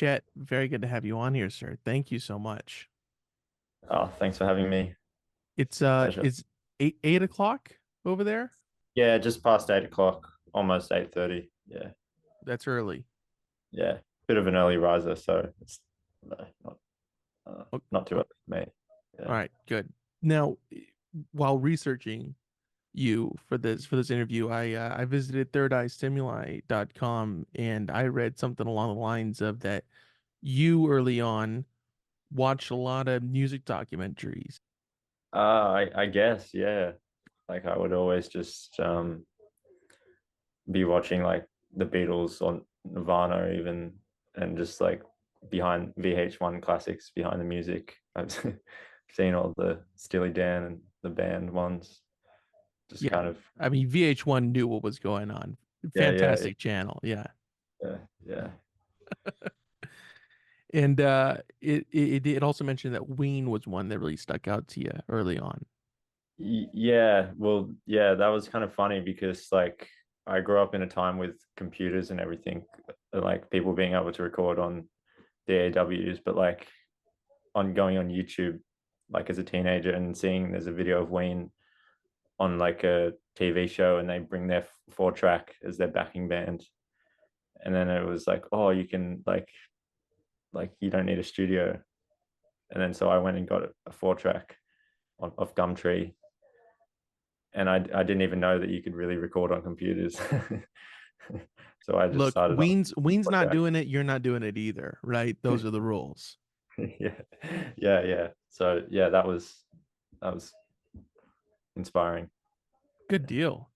Chet, very good to have you on here, sir. Thank you so much. Oh, thanks for having me. Pleasure. It's eight o'clock over there. Yeah, just past 8 o'clock, almost 8:30. Yeah, That's early. yeah. Bit of an early riser, so it's no, not O- not too o- early for me. All Yeah. right, good. Now, while researching you for this interview, I visited third-eye-stimuli.com and I read something along the lines of that you early on watched a lot of music documentaries. I guess, yeah. Like I would always just be watching like the Beatles or Nirvana even, and just like behind VH1 classics behind the music. I've seen all the Steely Dan and the band ones. Just Yeah, kind of I mean VH1 knew what was going on. yeah, yeah, Fantastic channel, yeah. yeah, yeah. And it also mentioned that Ween was one that really stuck out to you early on. Yeah, well, yeah, that was kind of funny because like I grew up in a time with computers and everything, like people being able to record on DAWs, but like on going on YouTube, like as a teenager and seeing there's a video of Ween on like a TV show and they bring their four track as their backing band. And then it was like, oh, you can like you don't need a studio. And then so I went and got a four track off Gumtree, and I didn't even know that you could really record on computers. So I just Look, started on Ween's four not track. doing it, you're not doing it either, right? Those are the rules. Yeah, yeah, yeah. So yeah, that was inspiring. Good deal.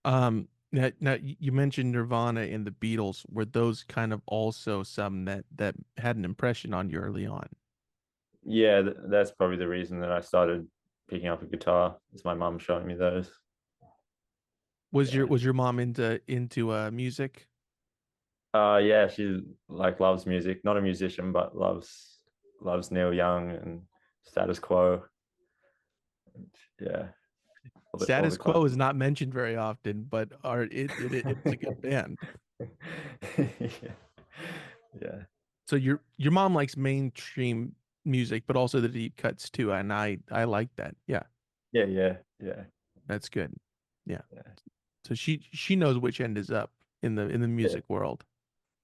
Now you mentioned Nirvana and the Beatles. Were those kind of also some that had an impression on you early on? Yeah, that's probably the reason that I started picking up a guitar. Is my mum showing me those. Yeah. Was your mom into music? Yeah, she like loves music. Not a musician, but loves Neil Young and Status Quo. And, yeah, all the Status Quo is classics. not mentioned very often, but it's a good band. Yeah. Yeah. So your mom likes mainstream music, but also the deep cuts too, and I like that. Yeah, Yeah, yeah, yeah, that's good. Yeah. yeah, So she knows which end is up in the yeah, music world.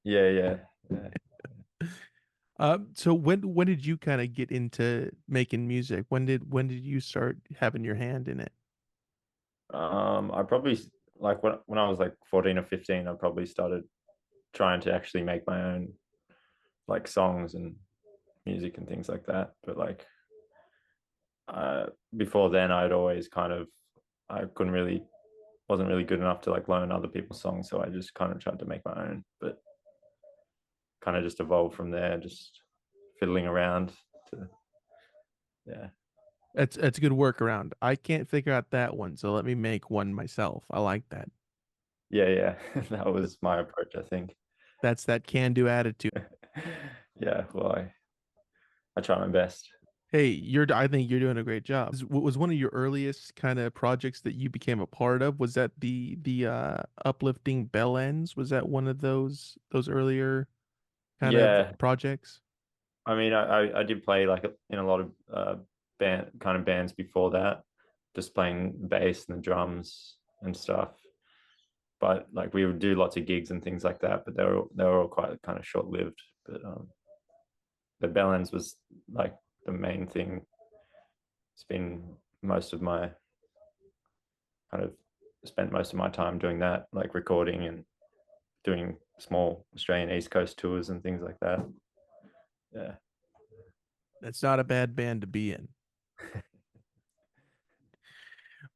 yeah, yeah, yeah. So when did you kind of get into making music? When did you start having your hand in it? I probably like when I was like 14 or 15, I probably started trying to actually make my own like songs and music and things like that. But like before then, I'd always kind of I couldn't really wasn't really good enough to like learn other people's songs, so I just kind of tried to make my own. But kind of just evolved from there, just fiddling around to yeah, That's a good workaround. I can't figure out that one, so let me make one myself. I like that. yeah, yeah. That was my approach, I think. That's that can-do attitude. Yeah, well, I try my best. Hey, I think you're doing a great job. Was one of your earliest kind of projects that you became a part of? Was that the Uplifting Bell Ends? Was that one of those earlier kind of Yeah, projects? I mean, I did play like in a lot of bands before that, just playing bass and the drums and stuff. But like we would do lots of gigs and things like that, but they were all quite kind of short lived. But the Bellends was like the main thing. It's been most of my kind of spent most of my time doing that, like recording and doing small Australian East Coast tours and things like that. Yeah. That's not a bad band to be in.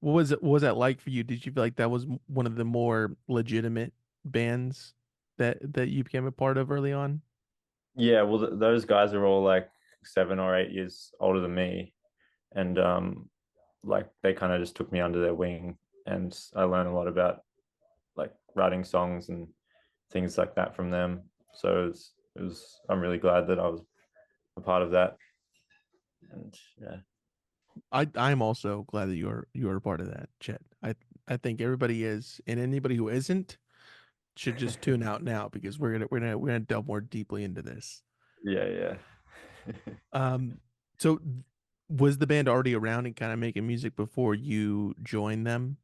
What was that like for you? Did you feel like that was one of the more legitimate bands that you became a part of early on? Yeah, well, those guys are all like 7 or 8 years older than me, and like they kind of just took me under their wing, and I learned a lot about like writing songs and things like that from them. So it was I'm really glad that I was a part of that, and yeah, I'm also glad that you're a part of that, Chet. I think everybody is, and anybody who isn't, should just tune out now because we're gonna delve more deeply into this. Yeah, yeah. Um, so was the band already around and kind of making music before you joined them?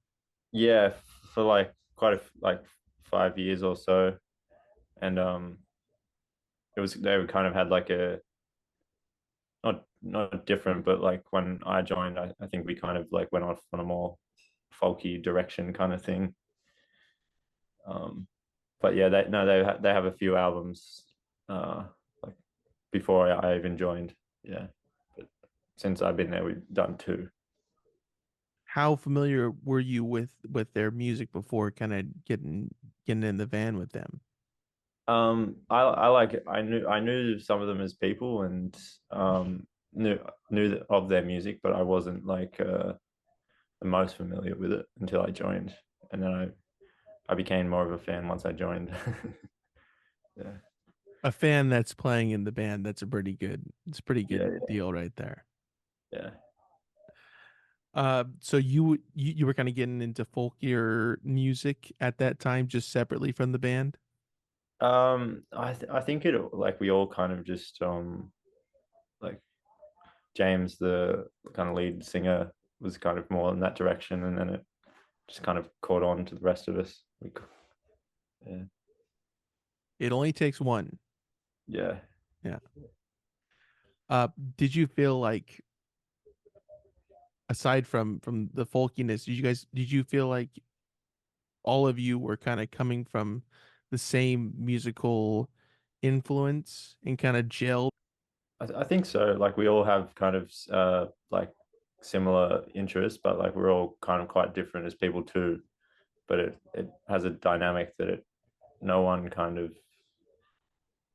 Yeah, for like quite like 5 years or so, and it was they were kind of had like a not different, but like when I joined, I think we kind of like went off on a more folky direction kind of thing. Um, but yeah, they no they have a few albums like before I even joined. Yeah, but since I've been there, we've done two. How familiar were you with their music before kind of getting in the van with them? I like it. I knew some of them as people and knew of their music, but I wasn't like the most familiar with it until I joined, and then I became more of a fan once I joined. Yeah, A fan that's playing in the band, that's a it's a pretty yeah, good deal right there. yeah. So you were kind of getting into folkier music at that time, just separately from the band. I think it like we all kind of just like James, the kind of lead singer, was kind of more in that direction, and then it just kind of caught on to the rest of us. Yeah, It only takes one. yeah. Yeah. Did you feel like aside from the folkiness, did you feel like all of you were kind of coming from the same musical influence and kind of gelled? I think so. Like we all have kind of like similar interests, but like we're all kind of quite different as people too. But it has a dynamic that it no one kind of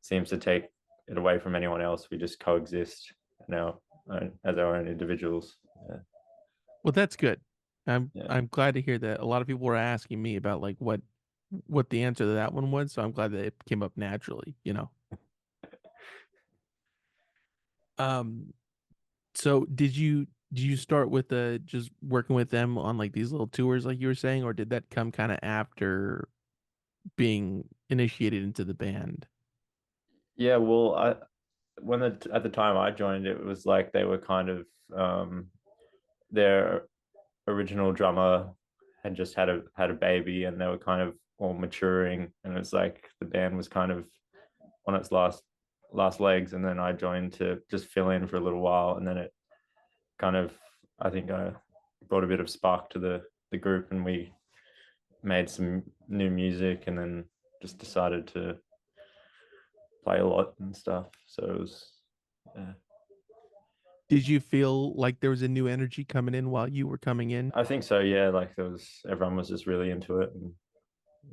seems to take it away from anyone else. We just coexist now as our own individuals. Yeah, Well, that's good. yeah, I'm glad to hear that. A lot of people were asking me about like what the answer to that one was, so I'm glad that it came up naturally, you know. Um, so did you start with just working with them on like these little tours like you were saying, or did that come kind of after being initiated into the band? yeah. Well, I when at the time I joined, it was like they were kind of their original drummer had just had a baby, and they were kind of all maturing, and it was like the band was kind of on its last legs, and then I joined to just fill in for a little while, and then it kind of I think I brought a bit of spark to the group, and we made some new music, and then just decided to play a lot and stuff. So it was, yeah. Did you feel like there was a new energy coming in while you were coming in? I think so. Yeah, like there was everyone was just really into it, and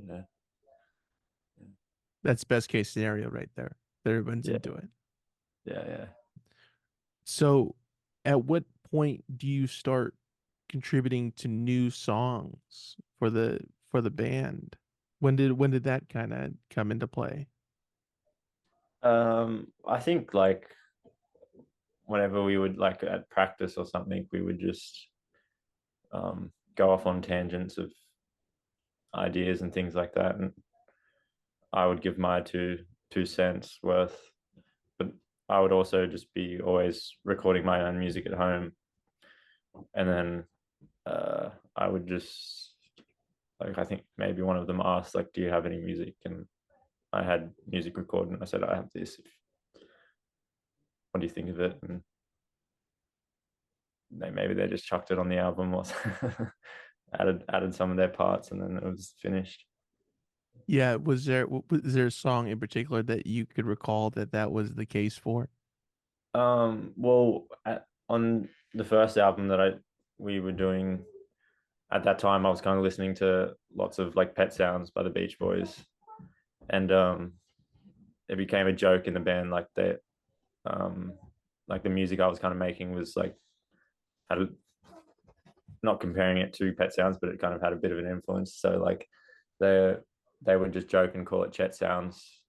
yeah, That's best case scenario right there. That everyone's yeah, into it. yeah, yeah. So, at what point do you start contributing to new songs for the band? When did that kind of come into play? I think like whenever we would like at practice or something, we would just go off on tangents of ideas and things like that, and I would give my two cents worth, but I would also just be always recording my own music at home, and then I would just like I think maybe one of them asked like, "Do you have any music?" And I had music recorded, and I said, "I have this. What do you think of it?" And maybe they just chucked it on the album or added some of their parts, and then it was finished. Yeah, was there a song in particular that you could recall that was the case for? Well, on the first album that I we were doing at that time, I was kind of listening to lots of like Pet Sounds by the Beach Boys, and it became a joke in the band, um, like the music I was kind of making was like had a, not comparing it to Pet Sounds, but it kind of had a bit of an influence. So like they they would just joke and call it Chet Sounds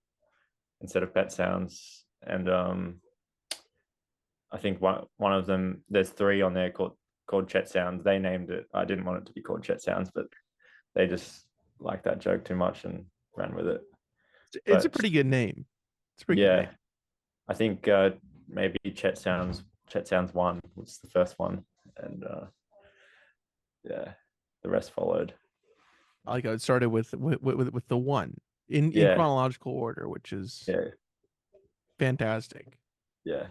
instead of Pet Sounds, and I think one of them, there's three on there called Chet Sounds. They named it. I didn't want it to be called Chet Sounds, but they just like that joke too much, and ran with it. It's a But pretty good name. It's a pretty good yeah, name. I think maybe Chet Sounds one was the first one, and yeah, the rest followed. I like how it started with the one in Yeah, chronological order, which is yeah, fantastic. yeah.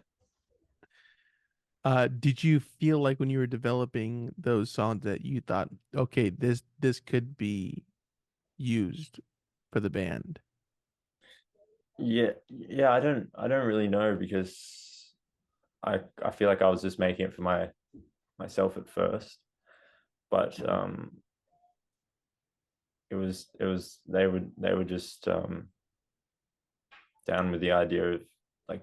Did you feel like when you were developing those songs that you thought, okay, this could be used for the band? Yeah. I don't really know because I feel like I was just making it for myself at first, but it was they were just down with the idea of like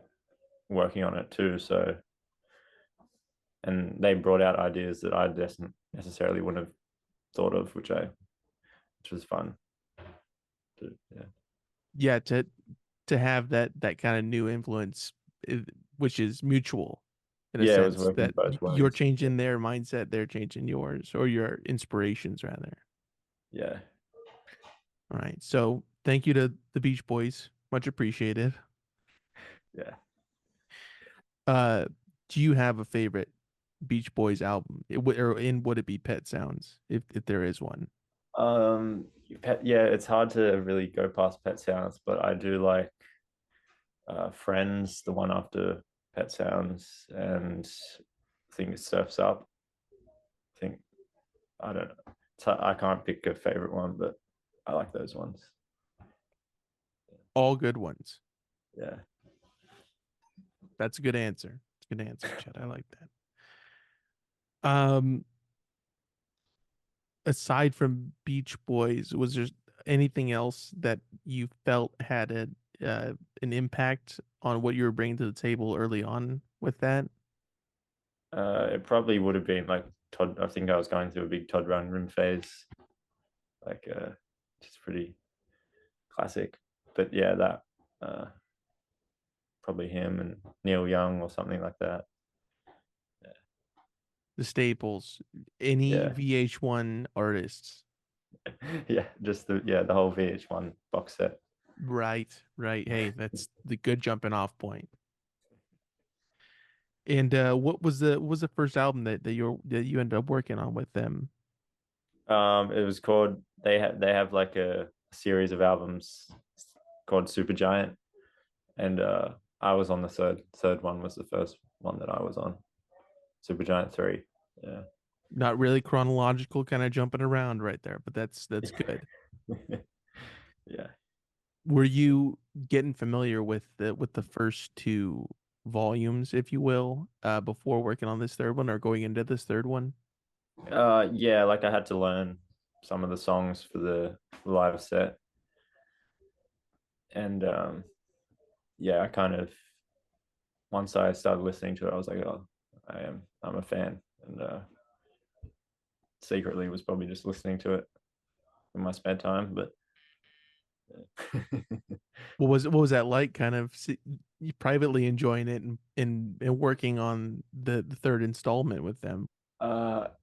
working on it too. So and they brought out ideas that I just necessarily wouldn't have thought of, which was fun. Yeah, Yeah, to have that kind of new influence, which is mutual in a yeah, it was sense working that both you're ways. changing their mindset, they're changing yours, or your inspirations rather. Yeah, All right. So thank you to the Beach Boys. Much appreciated. yeah. Uh, do you have a favorite Beach Boys album? Or in would it be Pet Sounds if there is one? Yeah, it's hard to really go past Pet Sounds, but I do like Friends, the one after Pet Sounds, and I think it Surfs Up. I think I don't know. I can't pick a favorite one, but I like those ones. All good ones. Yeah. That's a good answer. It's a good answer, Chet. I like that. Um, aside from Beach Boys, was there anything else that you felt had an impact on what you were bringing to the table early on with that? It probably would have been like Todd. I think I was going through a big Todd Rundgren phase, like just pretty classic. But yeah, that uh, probably him and Neil Young or something like that. The staples, any Yeah, VH1 artists. yeah, just the whole VH1 box set. Right, right. Hey, that's the good jumping off point. And what was the first album that you ended up working on with them? It was called they have like a series of albums called Supergiant, and I was on the third one was the first one that I was on. Supergiant 3. Yeah. Not really chronological, kind of jumping around right there, but that's good. Yeah. Were you getting familiar with the first two volumes, if you will, before working on this third one or going into this third one? Yeah, like I had to learn some of the songs for the live set, and yeah, I kind of once I started listening to it, I was like, oh, I'm a fan, and secretly was probably just listening to it in my spare time, but What was that like? Kind of you privately enjoying it and working on the third installment with them.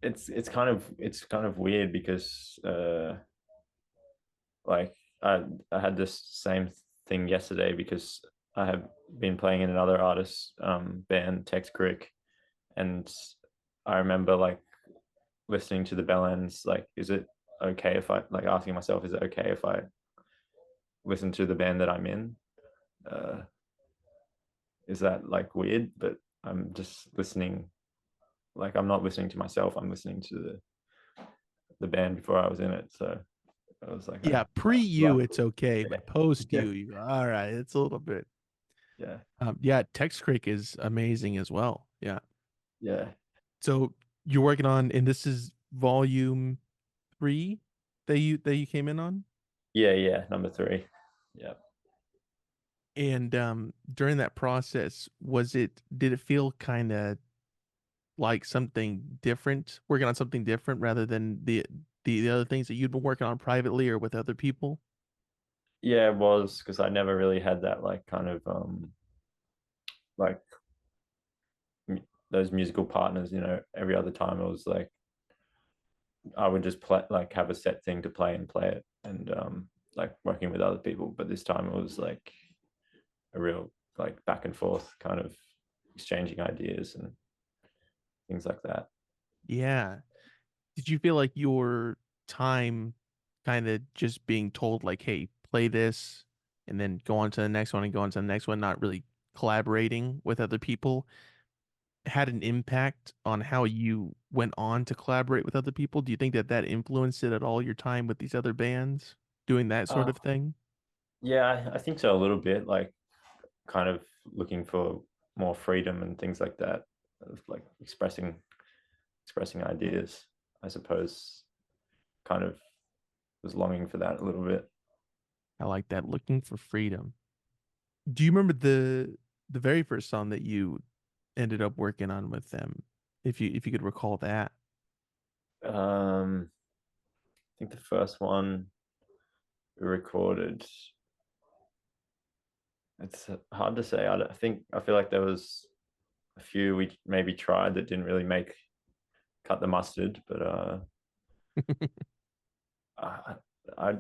it's kind of weird because like I had this same thing yesterday because I have been playing in another artist band, Tex Crick, and I remember like listening to the bell ends, like, is it okay if I like asking myself, is it okay if I listen to the band that I'm in? Uh, is that like weird? But I'm just listening, like I'm not listening to myself. I'm listening to the band before I was in it. So I was like, Yeah, pre like, you it's okay, yeah, but post yeah, you go, all right. It's a little bit. yeah, Yeah, Tex Creek is amazing as well. Yeah. yeah, So you're working on, and this is volume three that you came in on, yeah. Number three. Yeah. and during that process, did it feel kind of like something different, working on something different rather than the other things that you'd been working on privately or with other people? Yeah, it was because I never really had that like kind of like those musical partners. Every other time it was like I would just play like have a set thing to play and play it, and like working with other people, but this time it was like a real like back and forth kind of exchanging ideas and things like that. Yeah. Did you feel like your time kind of just being told like, hey, play this and then go on to the next one and go on to the next one, not really collaborating with other people, had an impact on how you went on to collaborate with other people? Do you think that that influenced it at all, your time with these other bands doing that sort Uh, of thing? yeah, I think so a little bit, like kind of looking for more freedom and things like that, of like expressing ideas. I suppose kind of was longing for that a little bit. I like that, looking for freedom. Do you remember the very first song that you ended up working on with them? If you could recall that. I think the first one we recorded, it's hard to say. I think I feel like there was a few we maybe tried that didn't really make cut the mustard, but I, I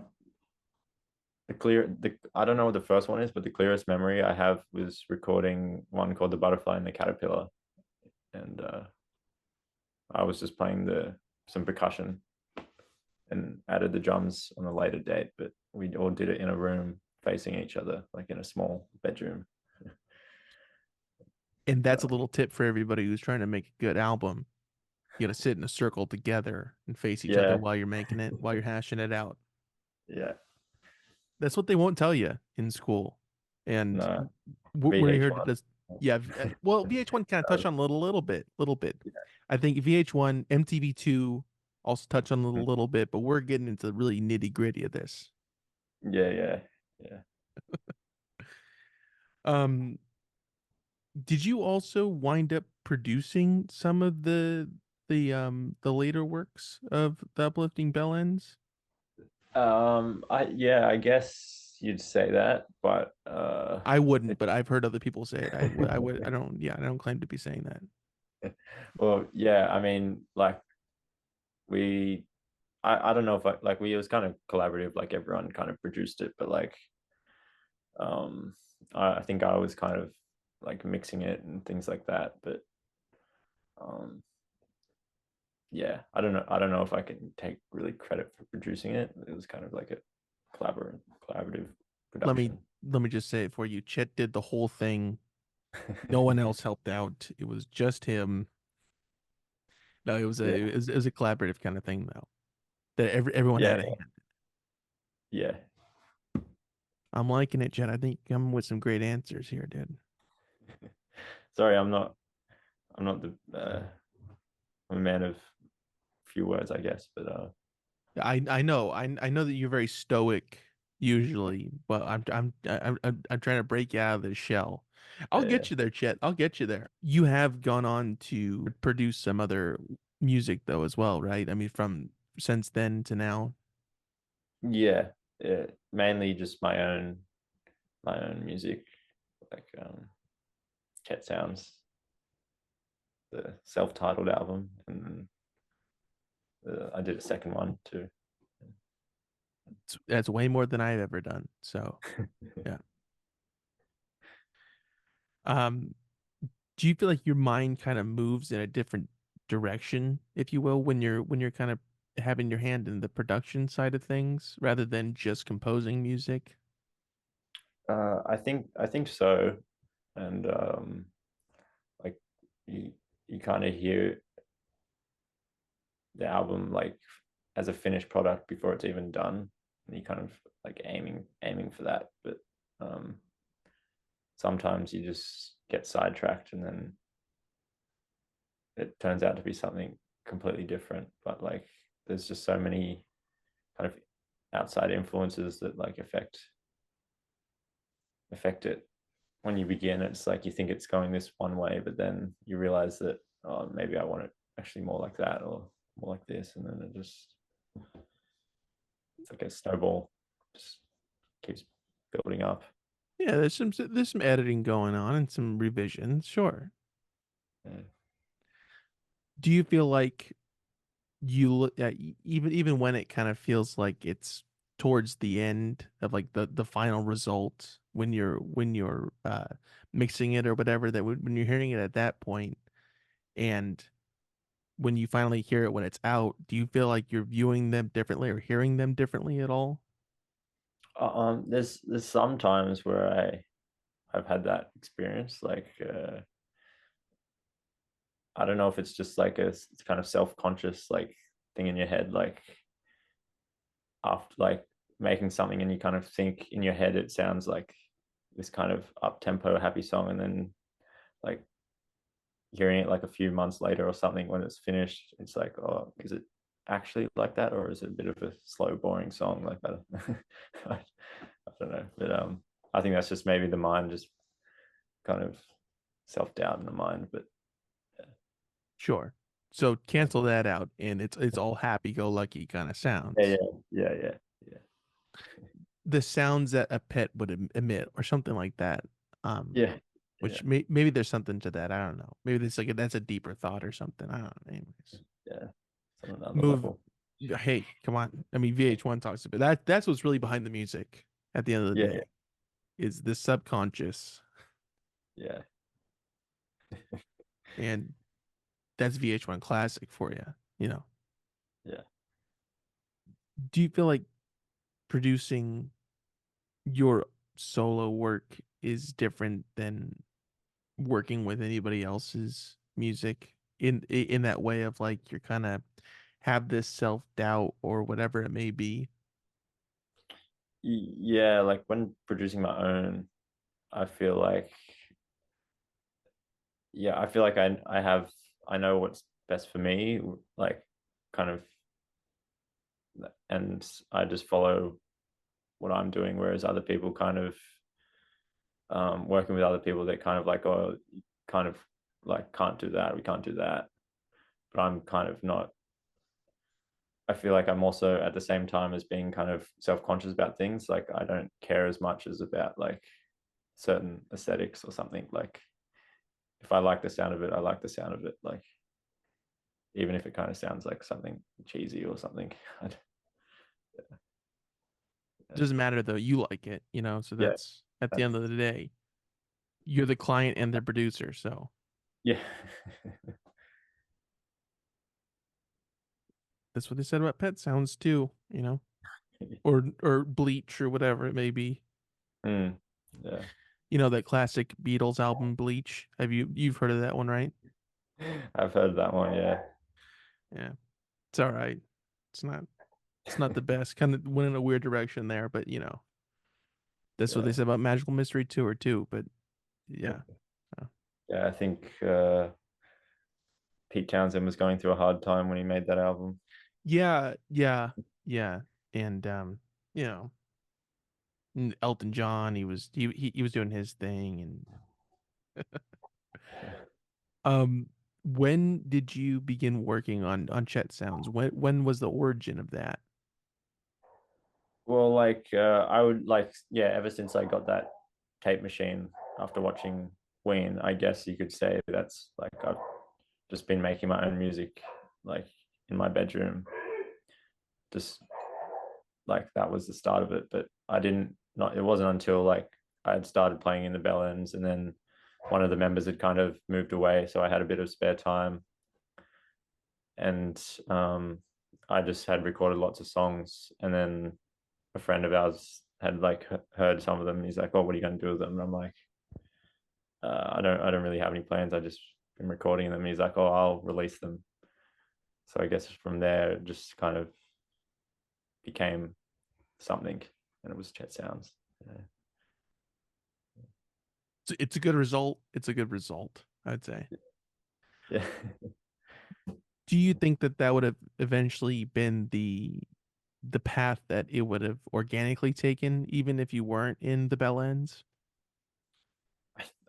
I don't know what the first one is, but the clearest memory I have was recording one called The Butterfly and the Caterpillar, and I was just playing the some percussion and added the drums on a later date, but we all did it in a room facing each other, like in a small bedroom. And And that's a little tip for everybody who's trying to make a good album. You got to sit in a circle together and face each other yeah, while you're making it, while you're hashing it out. yeah, That's what they won't tell you in school. And no, we're here to VH1. just, yeah. Well, VH1 kind of touched on a little bit. I think VH1, MTV2 also touched on it a little bit, but we're getting into the really nitty gritty of this. Yeah, yeah, yeah. Um, did you also wind up producing some of the later works of the Uplifting Bell Ends? I guess you'd say that, but I wouldn't, it, but I've heard other people say it. I would, I don't, yeah, I don't claim to be saying that. well, yeah, I mean, like we, I don't know if like we it was kind of collaborative, like everyone kind of produced it, but like um, I think I was kind of like mixing it and things like that, but um, yeah, I don't know if I can take really credit for producing it. It was kind of like a collaborative Let me production. let me just say it for you. Chet did the whole thing. No one else helped out. It was just him. No, Yeah, it was a collaborative kind of thing though. That everyone yeah, had a hand. yeah. I'm liking it, Chet. I think I'm with some great answers here, dude. Sorry, I'm not the I'm a man of few words, I guess, but I know I know that you're very stoic usually, but I'm trying to break you out of this shell. I'll yeah, get you there, Chet. I'll get you there. You have gone on to produce some other music though as well, right? I mean, from since then to now. yeah, yeah. Mainly just my own music, like Chet Sounds, the self-titled album, and I did a second one too. That's way more than I've ever done. So yeah. Um, do you feel like your mind kind of moves in a different direction, if you will, when you're kind of having your hand in the production side of things rather than just composing music? I think so, and like you you kind of hear the album like as a finished product before it's even done, and you kind of like aiming for that, but um, sometimes you just get sidetracked and then it turns out to be something completely different. But like there's just so many kind of outside influences that like affect it. When you begin, it's like you think it's going this one way, but then you realize that, oh, maybe I want it actually more like that or more like this, and then it just it's like a snowball, just keeps building up. Yeah, there's some editing going on and some revisions, sure. Yeah. Do you feel like you look at even when it kind of feels like it's towards the end of like the final result when you're mixing it or whatever, that when you're hearing it at that point, and when you finally hear it when it's out, do you feel like you're viewing them differently or hearing them differently at all? There's some times where I've had that experience. Like, I don't know if it's just like it's kind of self-conscious like thing in your head, like after like making something and you kind of think in your head it sounds like this kind of up tempo happy song, and then like hearing it like a few months later or something when it's finished, it's like, oh, is it actually like that, or is it a bit of a slow, boring song like that? I don't know, but I think that's just maybe the mind just kind of self doubt in the mind, but Sure. So cancel that out, and it's all happy-go-lucky kind of yeah, sounds. yeah, yeah, yeah, yeah, The sounds that a pet would emit, or something like that. Um, yeah, yeah, which maybe there's something to that. I don't know. Maybe that's a deeper thought or something. I don't know. Anyways, yeah. It's on another move. level. Hey, come on. I mean, VH1 talks about that. That's what's really behind the music. At the end of the Yeah, day, is the subconscious, yeah, and that's VH1 classic for you. You know. yeah. Do you feel like producing your solo work is different than working with anybody else's music in that way of like you're kind of have this self-doubt or whatever it may be? Yeah, like when producing my own, I feel like, yeah, I feel like I know what's best for me, like kind of, and I just follow what I'm doing, whereas other people kind of working with other people that kind of like, oh, kind of like can't do that, we can't do that. But I'm kind of not. I feel like I'm also at the same time as being kind of self-conscious about things. Like I don't care as much as about like certain aesthetics or something. Like if I like the sound of it, I like the sound of it. Like even if it kind of sounds like something cheesy or something. Yeah, Doesn't matter though, you like it, so yeah, that's at the that's end of the day, you're the client and the producer, so yeah, that's what they said about Pet Sounds too, or Bleach or whatever it may be. mm, yeah. That classic Beatles album Bleach. You've heard of that one, right? I've heard that one. Yeah, Yeah. It's all right. It's not it's not the best. Kind of went in a weird direction there, but that's what they yeah, said about Magical Mystery Tour too. But yeah. Uh, yeah. I think Pete Townsend was going through a hard time when he made that album. Yeah, yeah, yeah. And you know, Elton John, he was doing his thing. And um when did you begin working on Chet Sounds? When was the origin of that? Well, like I would like, yeah, ever since I got that tape machine after watching Ween, I guess you could say that's like I've just been making my own music, like in my bedroom. Just like that was the start of it. But I didn't not it wasn't until like I had started playing in the Bell Ends, and then one of the members had kind of moved away, so I had a bit of spare time, and I just had recorded lots of songs, and then a friend of ours had like heard some of them. And he's like, "Oh, what are you going to do with them?" And I'm like, I don't really have any plans. I just been recording them." And he's like, "Oh, I'll release them." So I guess from there, it just kind of became something, and it was Chet Sounds. Yeah, It's a good result. It's a good result, I'd say. yeah. Do you think that that would have eventually been the path that it would have organically taken, even if you weren't in the Bell Ends?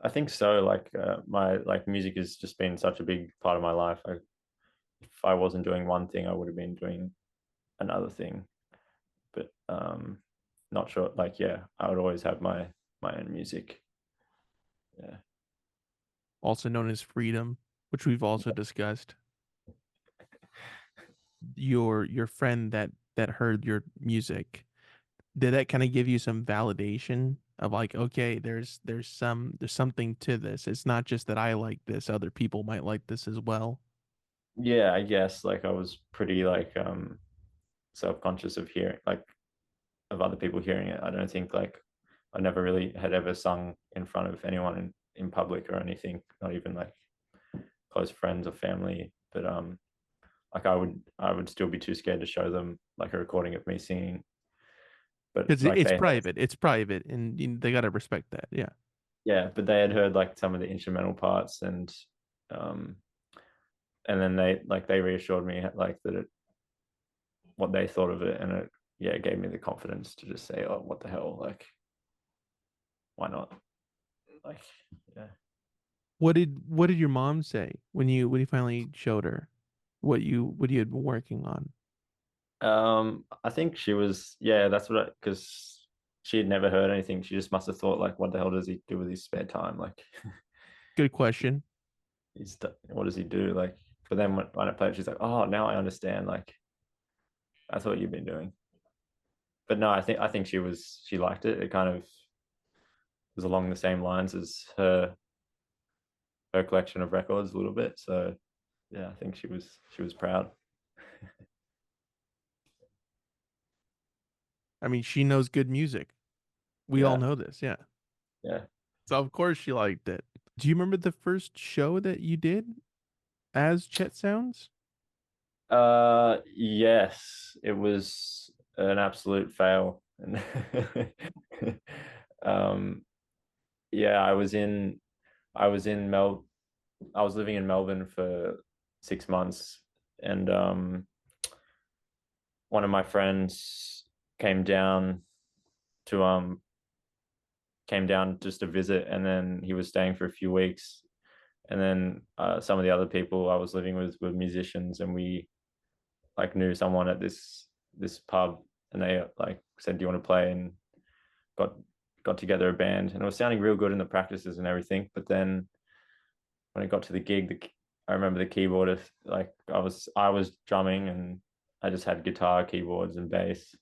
I think so. Like my like music has just been such a big part of my life. If I wasn't doing one thing, I would have been doing another thing. But not sure. Like yeah, I would always have my own music. Yeah, Also known as freedom, which we've also discussed. Your friend that heard your music, Did that kind of give you some validation of like, okay, there's something to this. It's not just that I like this, other people might like this as well. Yeah, I guess like I was pretty like self-conscious of hearing like of other people hearing it. I don't think like I never really had ever sung in front of anyone in public or anything, not even like close friends or family. But like I would still be too scared to show them like a recording of me singing. But Because like it's they had, private. It's private, and they gotta respect that. Yeah. yeah, but they had heard like some of the instrumental parts um and then they reassured me like that it what they thought of it, and it yeah it gave me the confidence to just say, oh, what the hell, like why not, like yeah. What did your mom say when you finally showed her what you had been working on? I think she was, yeah, that's what, because she had never heard anything. She just must have thought, like, what the hell does he do with his spare time? Like, Good question. what does he do? Like, but then when I played, she's like, oh, now I understand. Like, that's what you've been doing. But no, I think she liked it. It kind of was along the same lines as her collection of records a little bit. So yeah, I think she was proud. I mean, she knows good music. We all Yeah, know this, yeah. yeah. So of course she liked it. Do you remember the first show that you did as Chet Sounds? Yes, it was an absolute fail. And um, yeah, I was in I was living in Melbourne for 6 months, and one of my friends came down to came down just to visit, and then he was staying for a few weeks, and then some of the other people I was living with were musicians, and we like knew someone at this pub, and they like said, "Do you want to play?" And got got together a band, and it was sounding real good in the practices and everything. But then when it got to the gig, I remember the keyboardist, like I was drumming, and I just had guitar, keyboards, and bass,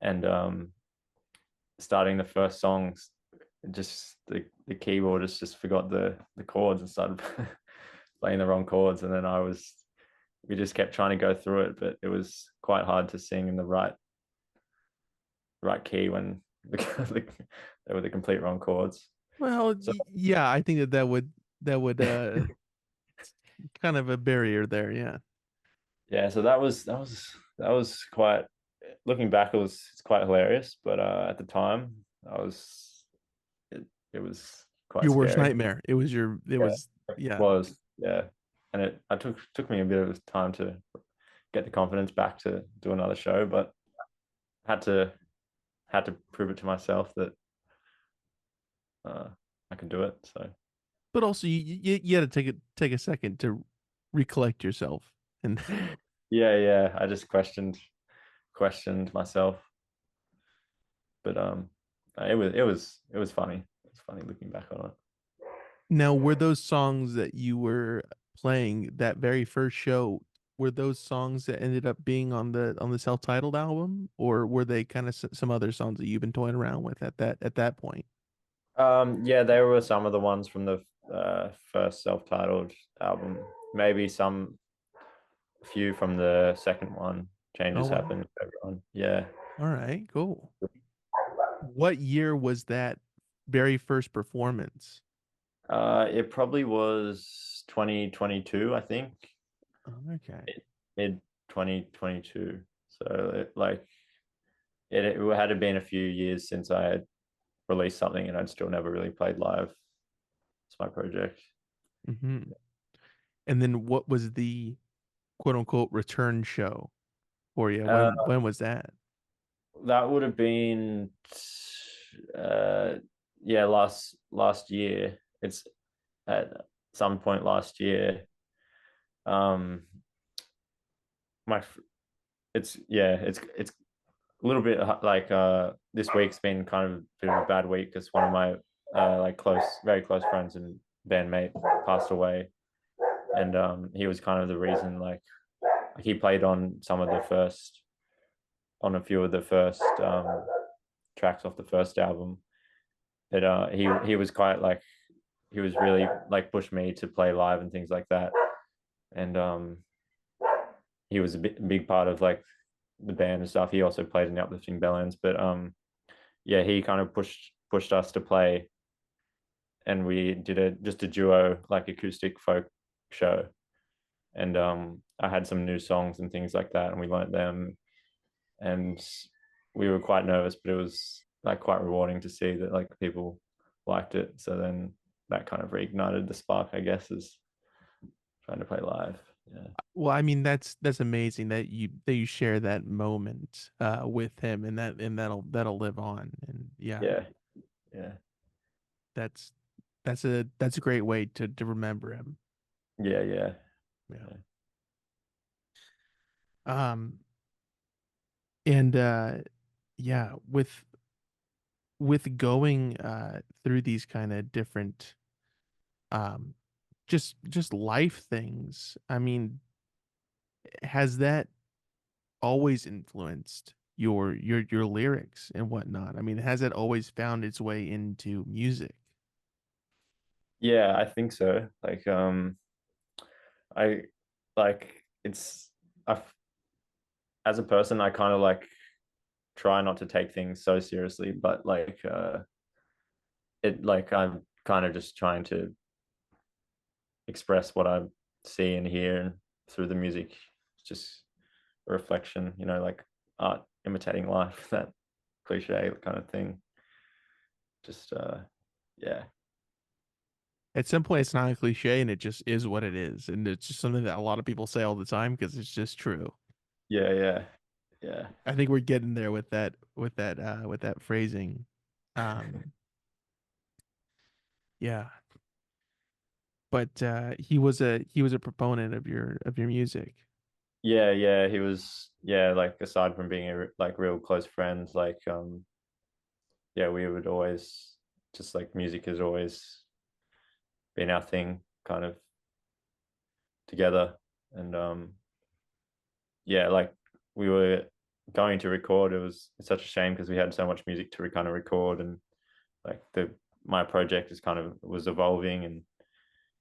and starting the first songs, just the keyboardist just forgot the chords and started playing the wrong chords, and then we just kept trying to go through it, but it was quite hard to sing in the right key when they were the complete wrong chords. Well, So yeah, I think that would kind of a barrier there, yeah. yeah, so that was quite. Looking back, it's quite hilarious, but at the time, it, it was quite Your worst scary. nightmare. It Yeah, was it yeah. was, yeah, and I took me a bit of time to get the confidence back to do another show, but had to had to prove it to myself that uh, I could do it. So But also you had to take a second to recollect yourself. And yeah, yeah, I just questioned myself, but it was funny. It's funny looking back on it. now, were those songs that you were playing that very first show, were those songs that ended up being on the self-titled album, or were they kind of some other songs that you've been toying around with at that point? Yeah, they were some of the ones from the first self-titled album. Maybe some few from the second one. Oh Changes wow. happen with everyone. Yeah. All right, cool. What year was that very first performance? It probably was 2022, I think. Okay. Mid 2022. So it had been a few years since I had released something, and I'd still never really played live. It's my project. hmm And then what was the quote unquote return show for you? Uh, When was that? that would have been uh yeah, last year. It's at some point last year. Um my it's yeah, it's a little bit like this week's been kind of a bit of a bad week because one of my like very close friends and bandmate passed away, and he was kind of the reason, like he played on some of the first on a few of the first tracks off the first album. But he was quite like he was really like pushed me to play live and things like that. And he was a big part of like the band and stuff. He also played in the Uplifting Bell Ends, but yeah, he kind of pushed us to play, and we did just a duo like acoustic folk show. And I had some new songs and things like that, and we learnt them, and we were quite nervous, but it was like quite rewarding to see that like people liked it. So then that kind of reignited the spark, I guess, is trying to play live. Yeah, Well, I mean, that's amazing that you share that moment with him, and that'll live on. And yeah, yeah, yeah, that's that's a great way to remember him. yeah, yeah, Yeah. yeah. Um and yeah, with going through these kind of different um just life things. I mean, has that always influenced your lyrics and whatnot? I mean, has it always found its way into music? Yeah, I think so. Like, I like it's I as a person, I kind of like try not to take things so seriously, but like it like I'm kind of just trying to express what I see and hear through the music. It's just a reflection, like art imitating life, that cliche kind of thing. Just yeah. At some point, it's not a cliche, and it just is what it is, and it's just something that a lot of people say all the time because it's just true. Yeah, yeah, yeah. I think we're getting there with that phrasing. Um, yeah, but he was a proponent of your music. Yeah, yeah, he was, yeah, like aside from being like real close friends, like yeah, we would always just like music has always been our thing kind of together. And yeah, like we were going to record. It was such a shame because we had so much music to kind of record, and like the my project is kind of was evolving, and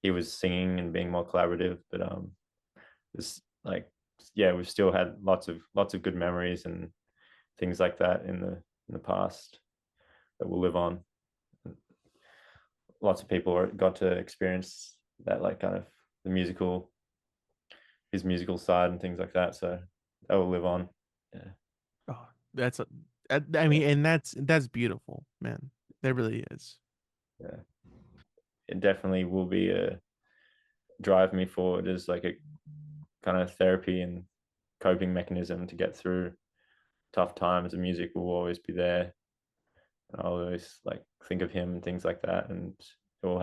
he was singing and being more collaborative. But it's like yeah, we've still had lots of good memories and things like that in the past that will live on. Lots of people got to experience that, like kind of the musical his musical side and things like that. So that will live on. Yeah, Oh, that's a, I mean, yeah, and that's beautiful, man. That really is. yeah. It definitely will be a drive me forward as like a kind of therapy and coping mechanism to get through tough times. The music will always be there, and I'll always like think of him and things like that, and it will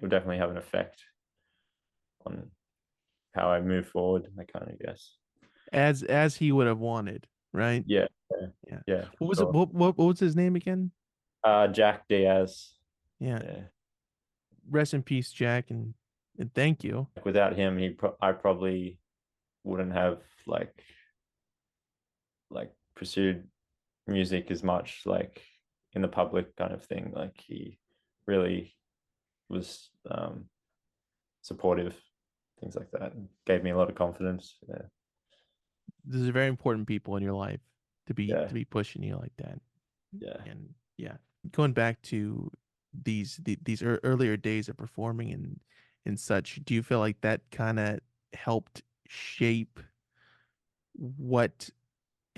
definitely have an effect on how I move forward. I kind of guess. As he would have wanted, right? Yeah, yeah, Yeah. yeah, What for was it? sure. What was his name again? Jack Diaz. Yeah. Yeah, Rest in peace, Jack, and thank you. without him, I probably wouldn't have like pursued music as much like in the public kind of thing. Like he really was supportive, things like that. Gave me a lot of confidence. Yeah, These are very important people in your life yeah, to be pushing you like that. yeah. And yeah, going back to these earlier days of performing and such, do you feel like that kind of helped shape what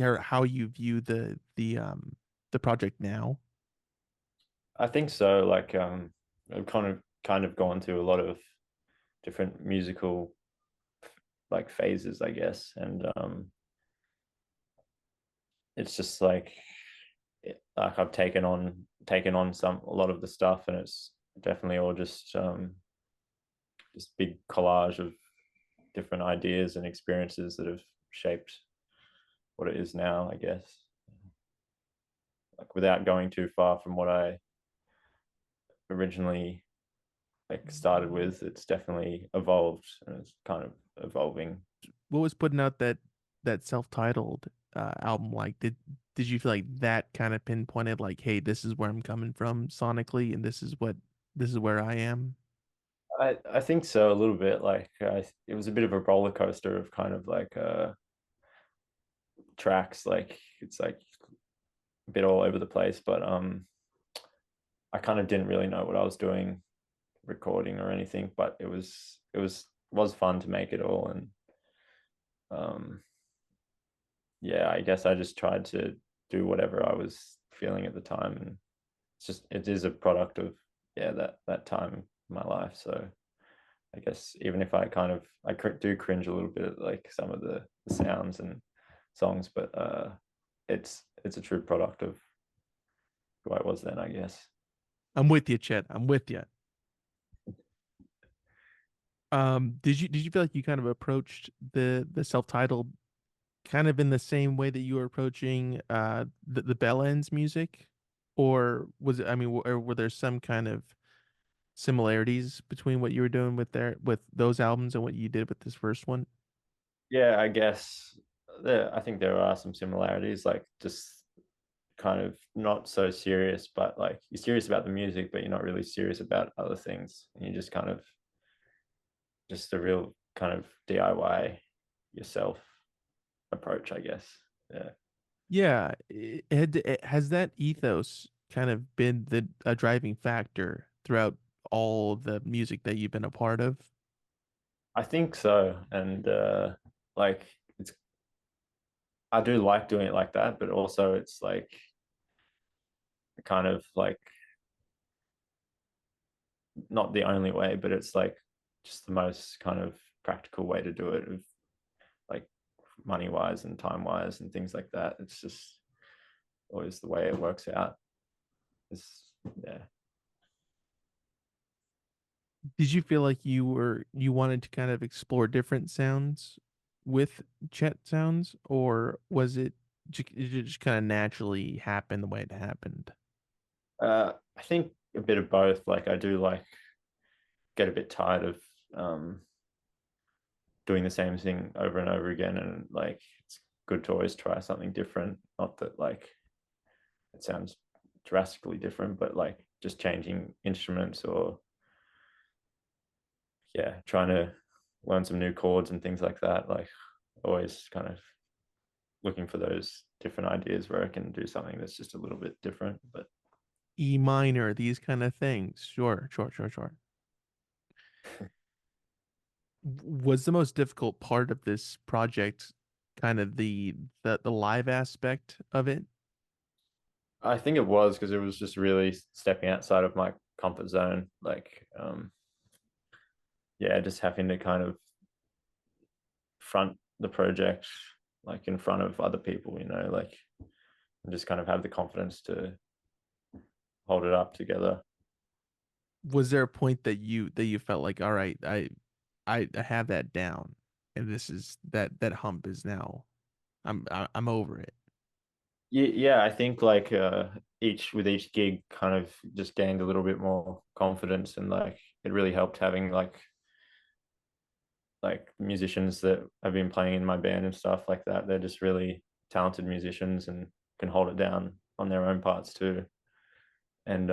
or how you view the project now? I think so. Like I've kind of gone through a lot of different musical like phases, I guess, and it's just like I've taken on a lot of the stuff, and it's definitely all just big collage of different ideas and experiences that have shaped what it is now, I guess. Like without going too far from what I originally like started with, it's definitely evolved and it's kind of evolving. What was putting out that self-titled album like? Did you feel like that kind of pinpointed like, hey, this is where I'm coming from sonically, and this is where I am? I think so a little bit. Like it was a bit of a roller coaster of kind of like tracks. Like it's like a bit all over the place, but I kind of didn't really know what I was doing recording or anything, but it was fun to make it all. And um yeah, I guess I just tried to do whatever I was feeling at the time, and it is a product of yeah that time in my life. So I guess even if do cringe a little bit at like some of the sounds and songs, but it's a true product of who I was then, I guess. I'm with you, Chet. I'm with you. Did you feel like you kind of approached the self-titled kind of in the same way that you were approaching the Bell Ends music, or was it? I mean, or were there some kind of similarities between what you were doing with those albums and what you did with this first one? Yeah, I guess I think there are some similarities, like just kind of not so serious, but like you're serious about the music, but you're not really serious about other things. And you just kind of just a real kind of DIY yourself approach, I guess. Yeah. Yeah, has that ethos kind of been the a driving factor throughout all the music that you've been a part of? I think so. And like it's I do like doing it like that, but also it's like kind of like not the only way, but it's like just the most kind of practical way to do it of like money wise and time wise and things like that. It's just always the way it works out. It's yeah. Did you feel like you wanted to kind of explore different sounds with Chet Sounds, or was it just kind of naturally happen the way it happened? I think a bit of both. Like I do like get a bit tired of um doing the same thing over and over again, and like it's good to always try something different. Not that like it sounds drastically different, but like just changing instruments or yeah, trying to learn some new chords and things like that. Like always kind of looking for those different ideas where I can do something that's just a little bit different. But E minor, these kind of things. Sure, sure, sure, sure. Was the most difficult part of this project kind of the live aspect of it? I think it was because it was just really stepping outside of my comfort zone. Like yeah, just having to kind of front the project like in front of other people, like and just kind of have the confidence to hold it up together. Was there a point that you felt like, all right, I have that down, and this is that hump is now I'm over it. Yeah, I think like each gig kind of just gained a little bit more confidence, and like it really helped having like musicians that have been playing in my band and stuff like that. They're just really talented musicians and can hold it down on their own parts too. And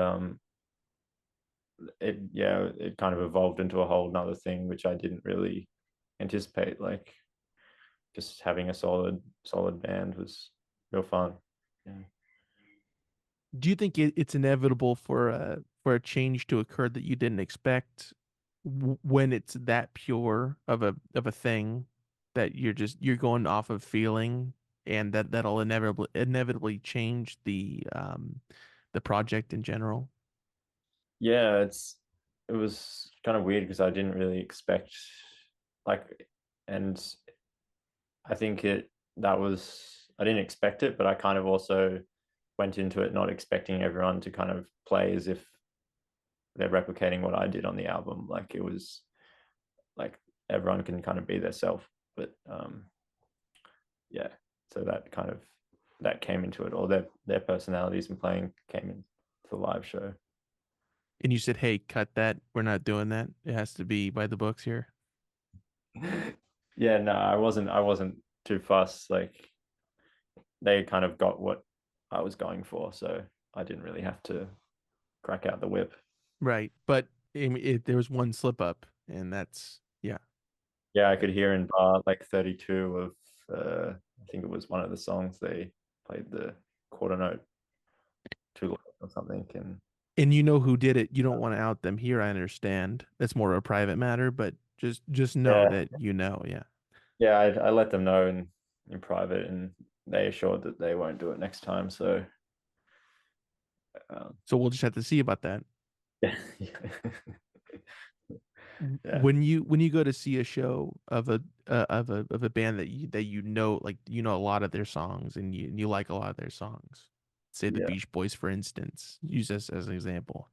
it kind of evolved into a whole nother thing which I didn't really anticipate. Like just having a solid band was real fun. Yeah. Do you think it's inevitable for a change to occur that you didn't expect when it's that pure of a thing that you're going off of feeling, and that'll inevitably change the project in general? Yeah, it was kind of weird because I didn't really expect like and I think it that was I didn't expect it, but I kind of also went into it not expecting everyone to kind of play as if they're replicating what I did on the album. Like it was like everyone can kind of be their self, but yeah, so that came into it, or their personalities and playing came into the live show. And you said, "Hey, cut that. We're not doing that. It has to be by the books here." Yeah, no, I wasn't too fussed. Like they kind of got what I was going for, so I didn't really have to crack out the whip. Right. But there was one slip up, and that's yeah. Yeah, I could hear in bar like 32 of I think it was one of the songs they played the quarter note too low or something, and And you know who did it. You don't want to out them here, I understand. That's more of a private matter, but just know yeah, that you know, yeah. yeah, I let them know in private, and they assured that they won't do it next time. So um, So we'll just have to see about that. yeah, yeah, When you go to see a show of a band that you know, like you know a lot of their songs and you like a lot of their songs, say the yeah. Beach Boys for instance, use this as an example.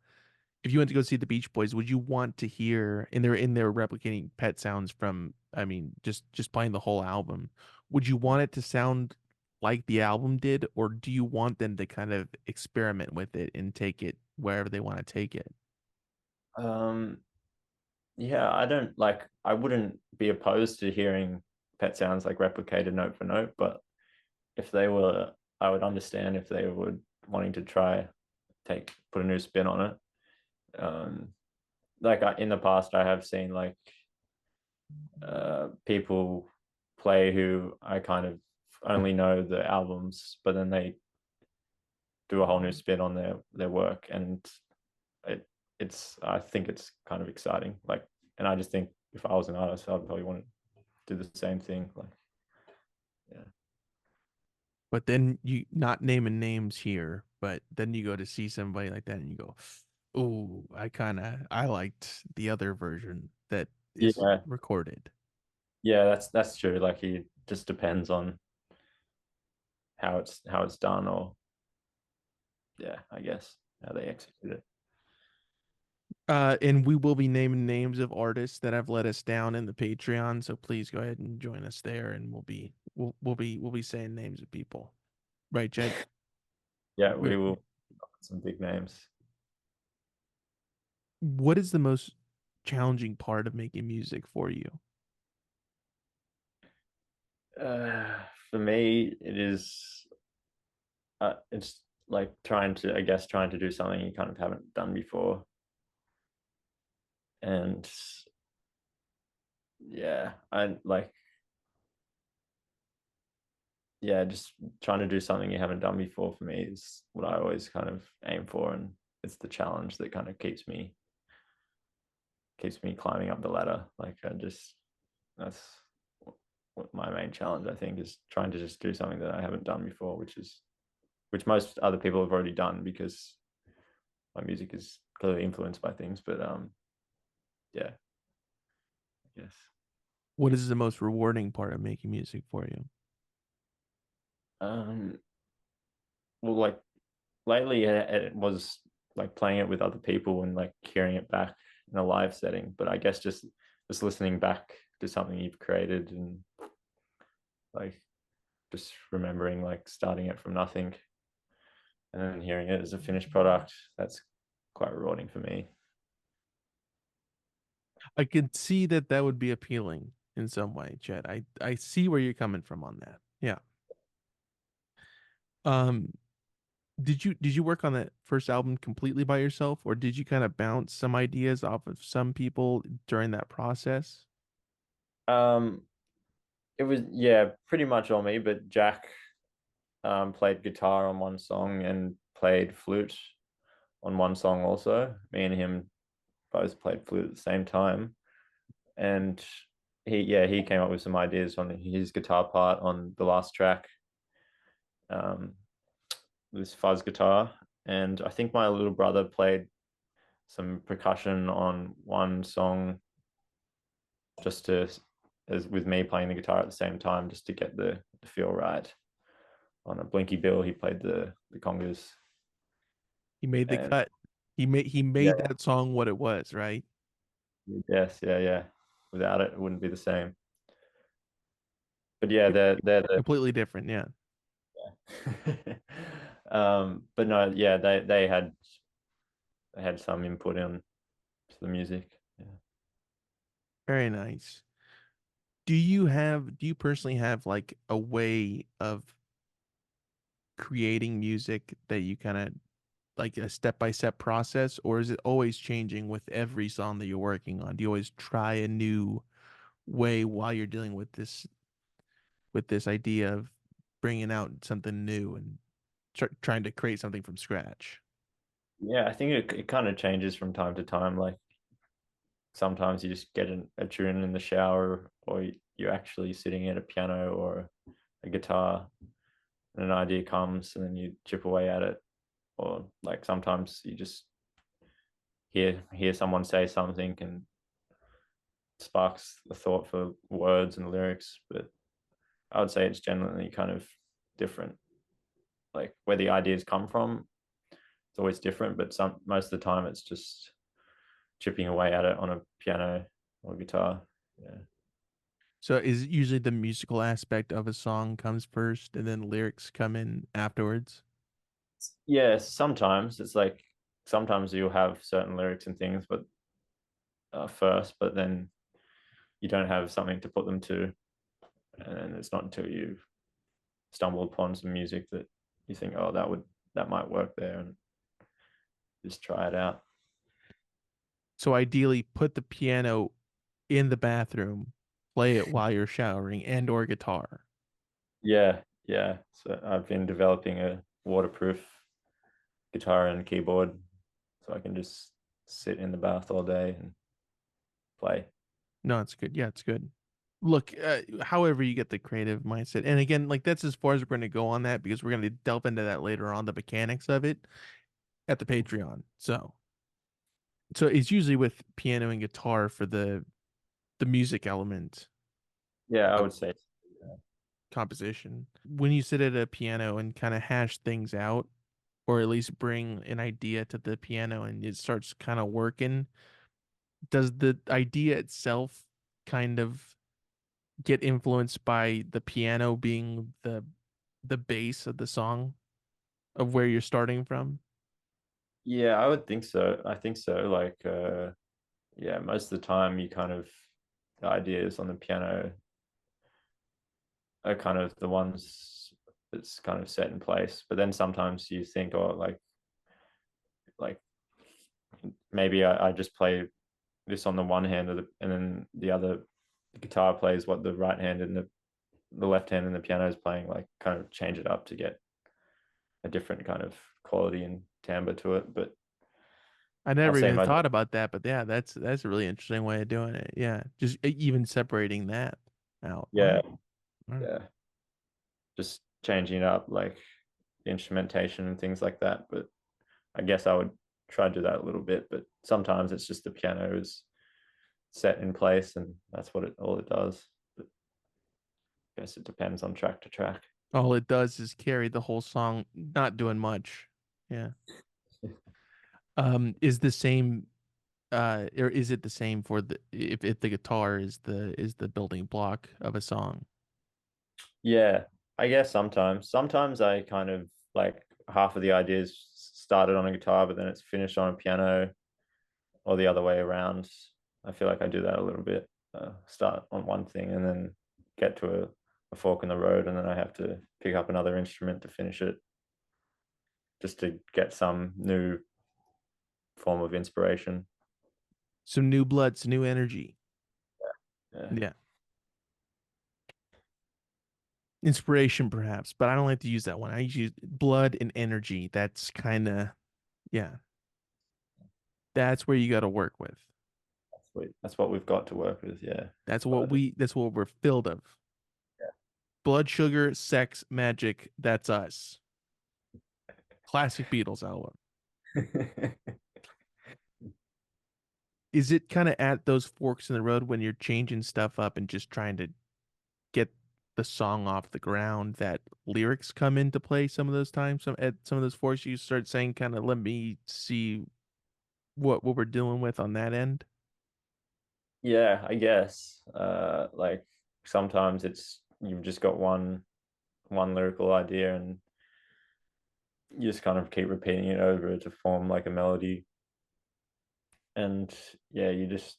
If you went to go see the Beach Boys, would you want to hear, and they're in there replicating pet sounds from, I mean, just playing the whole album, would you want it to sound like the album did, or do you want them to kind of experiment with it and take it wherever they want to take it? Um, yeah, I don't like. I wouldn't be opposed to hearing Pet Sounds like replicated note for note, but if they were, I would understand if they were wanting to try take put a new spin on it. Like in the past, I have seen like people play who I kind of only know the albums, but then they do a whole new spin on their work, and it it's I think it's kind of exciting. Like, and I just think if I was an artist, I'd probably want to do the same thing. Like, yeah, But then you not naming names here, but then you go to see somebody like that and you go, "Oh, I liked the other version that is yeah, recorded." yeah. That's true. Like, it just depends on how it's done, or yeah, I guess how they execute it. And we will be naming names of artists that have let us down in the Patreon, so please go ahead and join us there, and we'll be saying names of people. Right, Jed? Yeah, We- we will some big names. What is the most challenging part of making music for you? For me, it's like I guess, trying to do something you kind of haven't done before, and yeah, I like yeah, just trying to do something you haven't done before for me is what I always kind of aim for, and it's the challenge that kind of keeps me climbing up the ladder. Like, that's what my main challenge, I think, is trying to just do something that I haven't done before, which most other people have already done because my music is clearly influenced by things. But yeah, I guess. What is the most rewarding part of making music for you? Um, well, like lately, it was like playing it with other people and like hearing it back in a live setting. But I guess just listening back to something you've created, and like just remembering like starting it from nothing and then hearing it as a finished product, that's quite rewarding for me. I could see that that would be appealing in some way, Chad. I see where you're coming from on that. Yeah. Um, did you work on that first album completely by yourself, or did you kind of bounce some ideas off of some people during that process? um it was, yeah, pretty much on me, but Jack played guitar on one song and played flute on one song also. Me and him both played flute at the same time, and he came up with some ideas on his guitar part on the last track, um, this fuzz guitar, and I think my little brother played some percussion on one song, just to as with me playing the guitar at the same time, just to get the feel right. On a Blinky Bill, he played the congas, He made the and cut. He made yeah, that song what it was, right? yes, yeah, yeah. Without it, it wouldn't be the same. But yeah, they're the Completely different, yeah. yeah. But no, yeah, they had some input on to the music. Yeah. Very nice. Do you personally have like a way of creating music that you kind of like a step by step process, or is it always changing with every song that you're working on? Do you always try a new way while you're dealing with this idea of bringing out something new and trying to create something from scratch? Yeah, I think it kind of changes from time to time. Like sometimes you just get a tune in the shower, or you're actually sitting at a piano or a guitar, and an idea comes, and then you chip away at it. Or like sometimes you just hear someone say something and sparks a thought for words and lyrics. But I would say it's generally kind of different. Like where the ideas come from, it's always different. But some most of the time, it's just chipping away at it on a piano or guitar. Yeah. So is it usually the musical aspect of a song comes first and then lyrics come in afterwards? Yeah, sometimes it's like sometimes you'll have certain lyrics and things, but first, but then you don't have something to put them to, and it's not until you stumble upon some music that you think, oh, that might work there, and just try it out. So ideally put the piano in the bathroom, play it while you're showering and or guitar. Yeah, yeah. So I've been developing a waterproof guitar and keyboard, so I can just sit in the bath all day and play. No, it's good. Yeah, it's good. Look, however you get the creative mindset. And again, like that's as far as we're going to go on that because we're going to delve into that later on the mechanics of it at the Patreon. So it's usually with piano and guitar for the music element Yeah, I of would say. composition. When you sit at a piano and kind of hash things out or at least bring an idea to the piano and it starts kind of working, does the idea itself kind of get influenced by the piano being the base of the song of where you're starting from? Yeah, I would think so. I think so. Like, yeah, most of the time you kind of the ideas on the piano are kind of the ones that's kind of set in place. But then sometimes you think, oh, like maybe I just play this on the one hand of and then the other guitar plays what the right hand and the left hand and the piano is playing, like kind of change it up to get a different kind of quality and timbre to it. But I I'll never say even most, thought about that, but yeah, that's a really interesting way of doing it. Yeah, just even separating that out. yeah, All right. yeah, just changing it up like the instrumentation and things like that. But I guess I would try to do that a little bit. But sometimes it's just the piano is set in place and that's what it all it does. But I guess it depends on track to track. All it does is carry the whole song, not doing much. Yeah. Is the same or is it the same for the if the guitar is the building block of a song? Yeah, I guess sometimes I kind of like half of the ideas started on a guitar, but then it's finished on a piano, or the other way around. I feel like I do that a little bit. Start on one thing and then get to a fork in the road, and then I have to pick up another instrument to finish it, just to get some new form of inspiration. Some new blood, some new energy. Yeah, Yeah. Inspiration perhaps, but I don't like to use that one. I use blood and energy. That's kind of yeah. That's where you got to work with. that's what we've got to work with. Yeah, but That's what we're filled of. Blood sugar, sex, magic, that's us. Classic Beatles album. yeah. Is it kind of at those forks in the road when you're changing stuff up and just trying to get the song off the ground that lyrics come into play some of those times? Some at some of those forks you start saying kind of let me see what we're dealing with on that end. Yeah, I guess. Like sometimes it's you've just got one lyrical idea and you just kind of keep repeating it over to form like a melody. And yeah, you just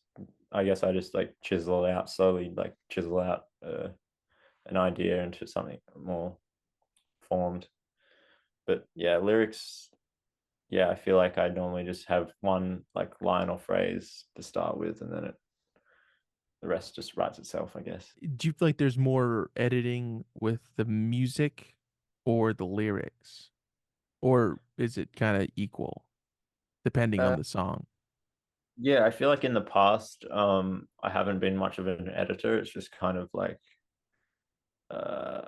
I guess I just like chisel out slowly, like chisel out an idea into something more formed. But yeah, lyrics, yeah, I feel like I normally just have one like line or phrase to start with, and then the rest just writes itself, I guess. Do you feel like there's more editing with the music or the lyrics? Or is it kind of equal depending on Uh, the song? yeah, I feel like in the past, I haven't been much of an editor. It's just kind of uh,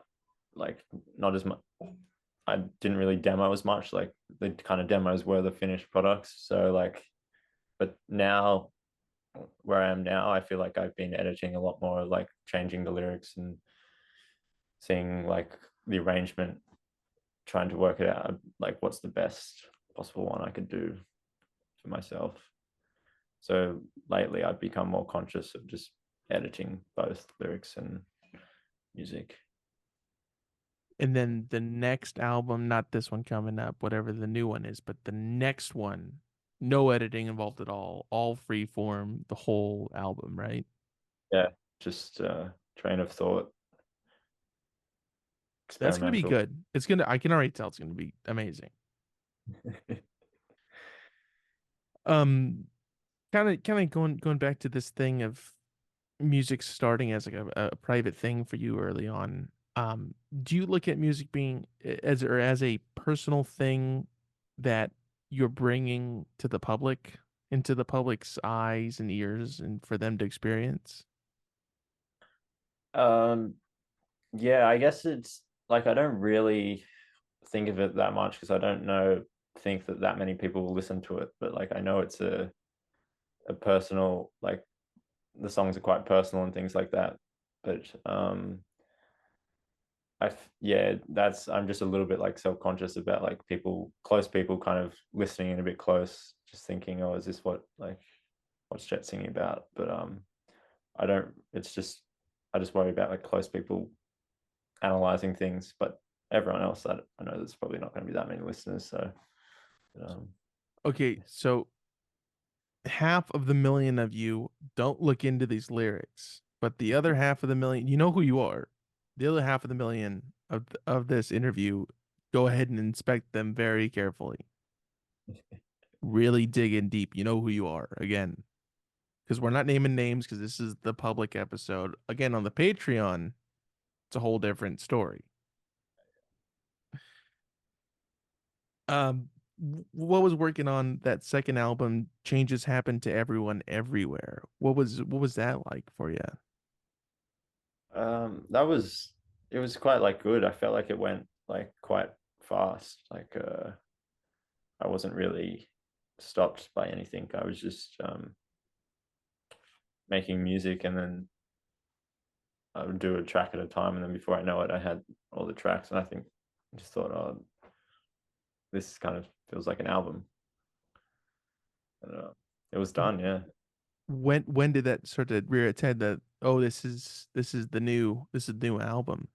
like not as much. I didn't really demo as much. Like the kind of demos were the finished products. So like, but now where I am now, I feel like I've been editing a lot more, like changing the lyrics and seeing like the arrangement, trying to work it out, like what's the best possible one I could do for myself. So lately, I've become more conscious of just editing both lyrics and music. And then the next album, not this one coming up, whatever the new one is, but the next one, no editing involved at all free form, the whole album, right? Yeah, just train of thought, That's gonna be experimental. good. I can already tell it's gonna be amazing. Um, kind of going back to this thing of music starting as like a private thing for you early on. Do you look at music being as a personal thing that you're bringing to the public, into the public's eyes and ears, and for them to experience? um, yeah, I guess it's like I don't really think of it that much because I don't know think that many people will listen to it, but like I know it's a personal, like the songs are quite personal and things like that. But yeah, that's I'm just a little bit like self-conscious about like close people kind of listening in a bit close, just thinking, oh, is this what like what's Chet singing about? But I don't. It's just I just worry about like close people analyzing things, but everyone else, I know there's probably not going to be that many listeners. So um, Okay, so half of the million of you don't look into these lyrics, but the other half of the million, you know who you are. The other half of the million of this interview, go ahead and inspect them very carefully. Really dig in deep. You know who you are again, because we're not naming names because this is the public episode. Again, on the Patreon, it's a whole different story. Um, what was working on that second album? Changes happened to everyone everywhere. What was that like for you? that was it was quite like good. I felt like it went like quite fast. Like I wasn't really stopped by anything. I was just making music, and then I would do a track at a time, and then before I know it, I had all the tracks. And I think I just thought, oh, this kind of feels like an album. And, it was done, yeah. When did that start to rear its head that, oh, this is the new album?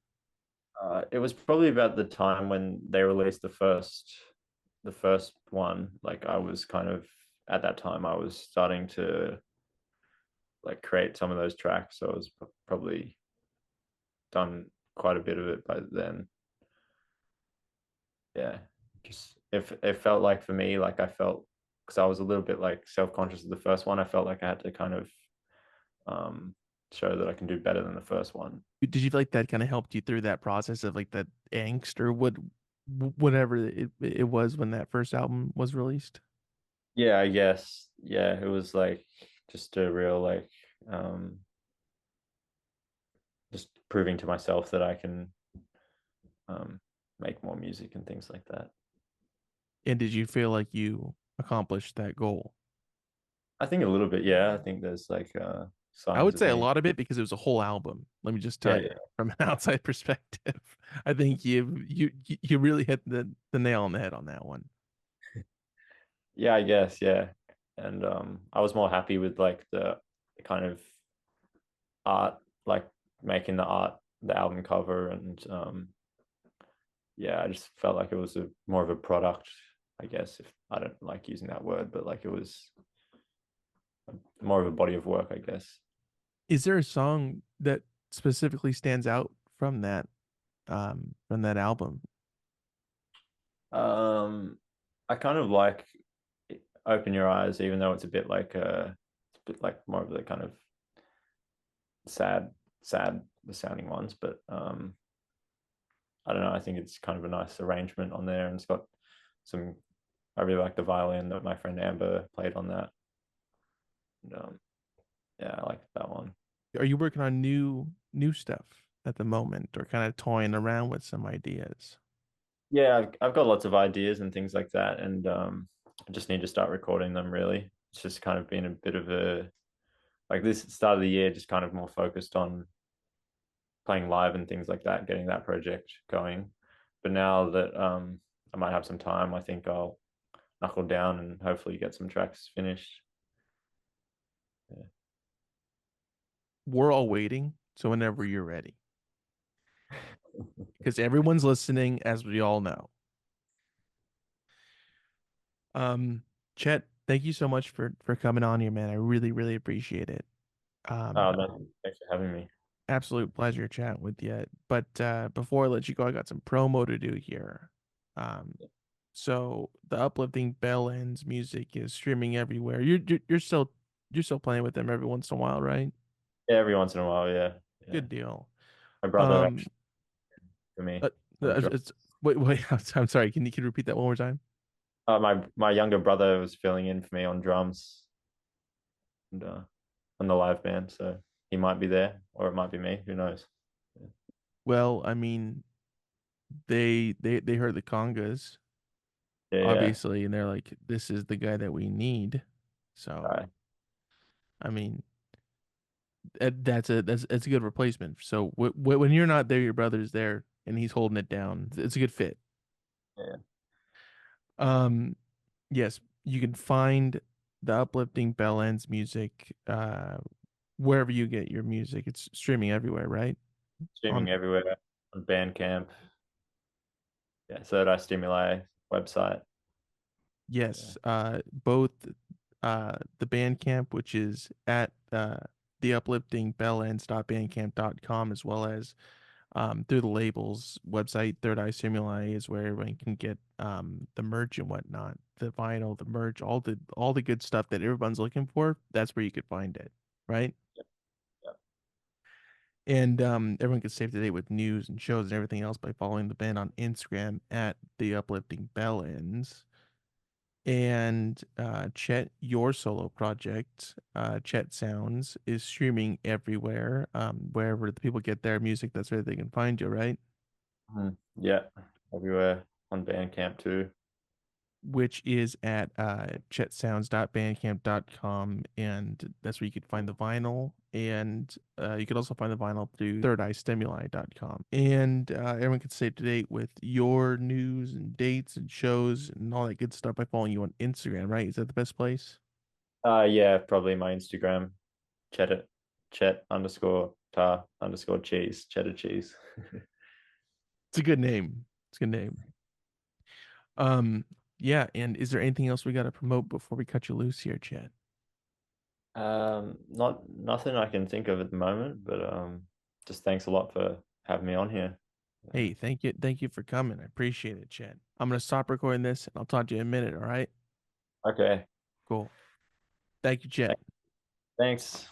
It was probably about the time when they released the first one. Like I was kind of at that time, I was starting to like create some of those tracks. So I was probably done quite a bit of it by then. Yeah, just if it felt like for me, like I felt because I was a little bit like self-conscious of the first one. I felt like I had to kind of um show that I can do better than the first one. Did you feel like that kind of helped you through that process of like that angst or whatever it was when that first album was released? Yeah, I guess. Yeah, it was like just a real like um just proving to myself that I can um make more music and things like that. And did you feel like you accomplished that goal? I think a little bit, yeah. I think there's like I signs would of say a me. lot of it because it was a whole album. Let me just tell Yeah, you yeah. from an outside perspective. I think you really hit the nail on the head on that one. Yeah, I guess, yeah. And I was more happy with like the kind of art, like making the art, the album cover, and yeah, I just felt like it was a more of a product, I guess, if I don't like using that word, but like it was more of a body of work, I guess. Is there a song that specifically stands out from that album? Um, I kind of like Open Your Eyes, even though it's a bit like more of the kind of sad sounding ones. But I don't know. I think it's kind of a nice arrangement on there, and it's got some. I really like the violin that my friend Amber played on that. And, yeah, I like that one. Are you working on new stuff at the moment, or kind of toying around with some ideas? Yeah, I've got lots of ideas and things like that, and I just need to start recording them. Really, it's just kind of been a bit of a like this start of the year, just kind of more focused on playing live and things like that, getting that project going. But now that I might have some time, I think I'll knuckle down and hopefully get some tracks finished. Yeah. We're all waiting, so whenever you're ready, because everyone's listening, as we all know. Um, Chet, thank you so much for coming on here, man. I really appreciate it. Oh Um, no, thanks for having me. Absolute pleasure chatting with you. But before I let you go, I got some promo to do here. Um, so the Uplifting Bell Ends music is streaming everywhere. You're still playing with them every once in a while, right? Yeah, every once in a while, yeah, yeah. Good deal. My brother Um, actually for me uh, on drum. it's, wait, I'm sorry. Can you repeat that one more time? My younger brother was filling in for me on drums and on the live band, so he might be there or it might be me. Who knows? Yeah, Well, I mean, they heard the congas, yeah. Yeah. obviously, and they're like, this is the guy that we need. All So, right. I mean, that's a good replacement. So when you're not there, your brother's there, and he's holding it down. It's a good fit. Yeah. Um, yes, you can find the Uplifting Bell Ends music wherever you get your music. It's streaming everywhere, right? Streaming On everywhere on Bandcamp. Yeah, Third Eye Stimuli website. Yeah. Yes, both the Bandcamp, which is at the upliftingbellends.bandcamp.com, as well as through the labels website. Third Eye Stimuli is where everyone can get the merch and whatnot, the vinyl, the merch, all the good stuff that everyone's looking for. That's where you could find it, right? Yeah. Yeah. And everyone can stay up to date with news and shows and everything else by following the band on Instagram at the Uplifting Bell Ends. And Chet, your solo project, Chet Sounds, is streaming everywhere. Wherever the people get their music, that's where they can find you, right? Mhm. Yeah. Everywhere on Bandcamp too. Which is at chetsounds.bandcamp.com. And that's where you could find the vinyl. And you could also find the vinyl through thirdeyestimuli.com. And everyone can stay up to date with your news and dates and shows and all that good stuff by following you on Instagram, right? Is that the best place? Yeah, probably my Instagram, Chet Chet underscore tar underscore cheese, cheddar cheese. It's a good name. It's a good name. Um, yeah, and is there anything else we got to promote before we cut you loose here, Chad? Not nothing I can think of at the moment, but just thanks a lot for having me on here. Hey, thank you for coming. I appreciate it, Chad. I'm gonna stop recording this and I'll talk to you in a minute, all right? Okay. Cool. Thank you, Chad. Thanks.